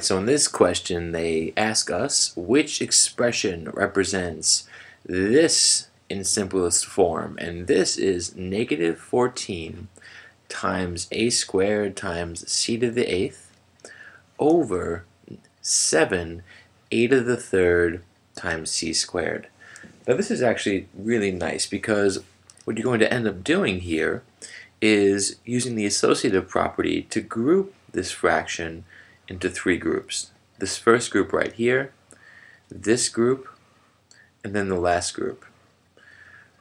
Alright, so in this question they ask us which expression represents this in simplest form, and this is negative 14 times a squared times c to the 8th over 7 a to the 3rd times c squared. Now this is actually really nice because what you're going to end up doing here is using the associative property to group this fraction into 3 groups. This first group right here, this group, and then the last group.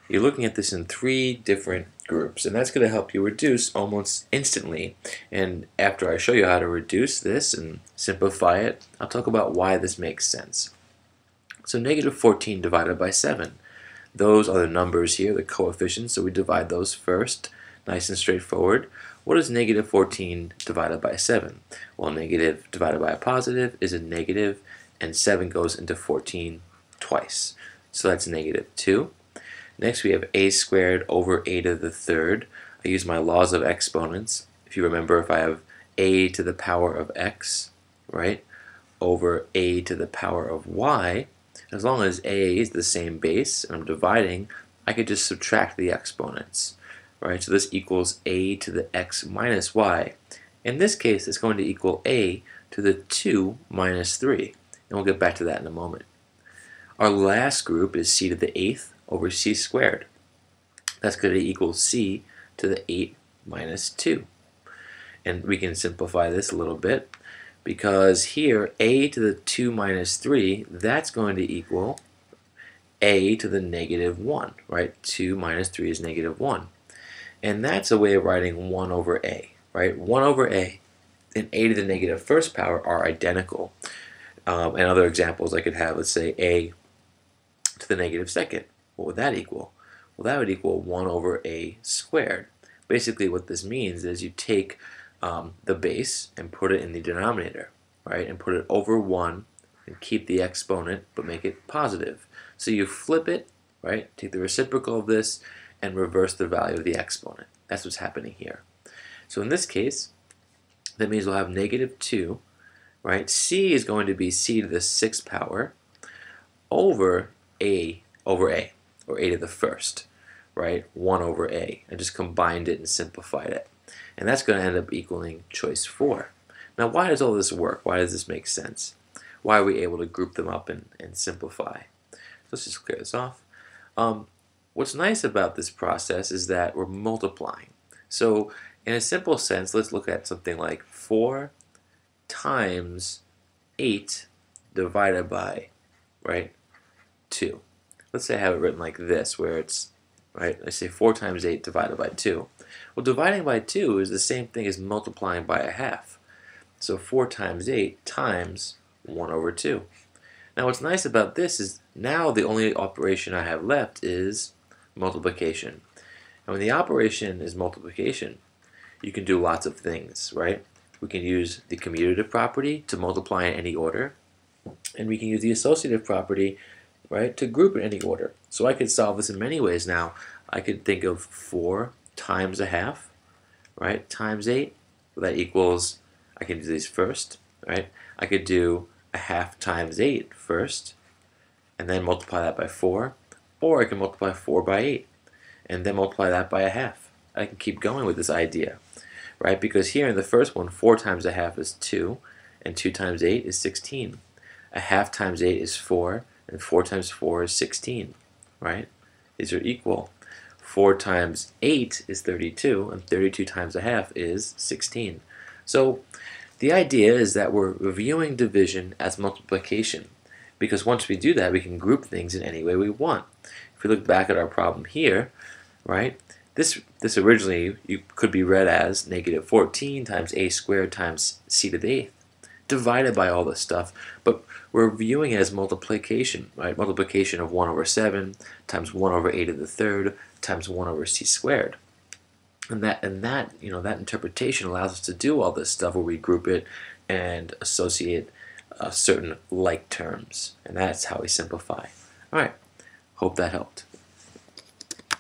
You're looking at this in 3 different groups, and that's going to help you reduce almost instantly. And after I show you how to reduce this and simplify it, I'll talk about why this makes sense. So negative 14 divided by 7. Those are the numbers here, the coefficients, so we divide those first. Nice and straightforward. What is negative 14 divided by 7? Well, negative divided by a positive is a negative, and 7 goes into 14 twice. So that's negative 2. Next we have a squared over a to the 3rd. I use my laws of exponents. If you remember, if I have a to the power of x, right, over a to the power of y, as long as a is the same base and I'm dividing, I could just subtract the exponents. Right, so this equals a to the x minus y. In this case, it's going to equal a to the 2 minus 3. And we'll get back to that in a moment. Our last group is c to the 8th over c squared. That's going to equal c to the 8 minus 2. And we can simplify this a little bit because here a to the 2 minus 3, that's going to equal a to the negative 1. Right, 2 minus 3 is negative 1. And that's a way of writing 1 over a, right? 1 over a and a to the negative first power are identical. And other examples I could have, let's say a to the negative second. What would that equal? Well, that would equal 1 over a squared. Basically what this means is you take the base and put it in the denominator, right? And put it over 1 and keep the exponent but make it positive. So you flip it, right? Take the reciprocal of this and reverse the value of the exponent. That's what's happening here. So in this case, that means we'll have negative 2, right? C is going to be c to the 6th power over a, or a to the 1st, right? 1 over a. I just combined it and simplified it. And that's going to end up equaling choice 4. Now why does all this work? Why does this make sense? Why are we able to group them up and simplify? Let's just clear this off. What's nice about this process is that we're multiplying. So in a simple sense, let's look at something like 4 times 8 divided by, right, 2. Let's say I have it written like this, where it's, right, I say 4 times 8 divided by 2. Well, dividing by 2 is the same thing as multiplying by a half. So 4 times 8 times 1 over 2. Now what's nice about this is now the only operation I have left is multiplication. And when the operation is multiplication, you can do lots of things, right? We can use the commutative property to multiply in any order, and we can use the associative property, right, to group in any order. So I could solve this in many ways now. I could think of 4 times a half, right, times 8. Well, that equals, I can do these first, right? I could do a half times 8 first, and then multiply that by 4. Or I can multiply 4 by 8 and then multiply that by a half. I can keep going with this idea, right? Because here in the first one, 4 times a half is 2, and 2 times 8 is 16. A half times 8 is 4, and 4 times 4 is 16, right? These are equal. 4 times 8 is 32, and 32 times a half is 16. So the idea is that we're reviewing division as multiplication, because once we do that, we can group things in any way we want. If we look back at our problem here, right, this originally could be read as negative 14 times a squared times c to the 8th, divided by all this stuff, but we're viewing it as multiplication, right? Multiplication of 1 over 7 times 1 over a to the 3rd times 1 over c squared. And that interpretation allows us to do all this stuff where we group it and associate certain like terms, and that's how we simplify. All right, hope that helped.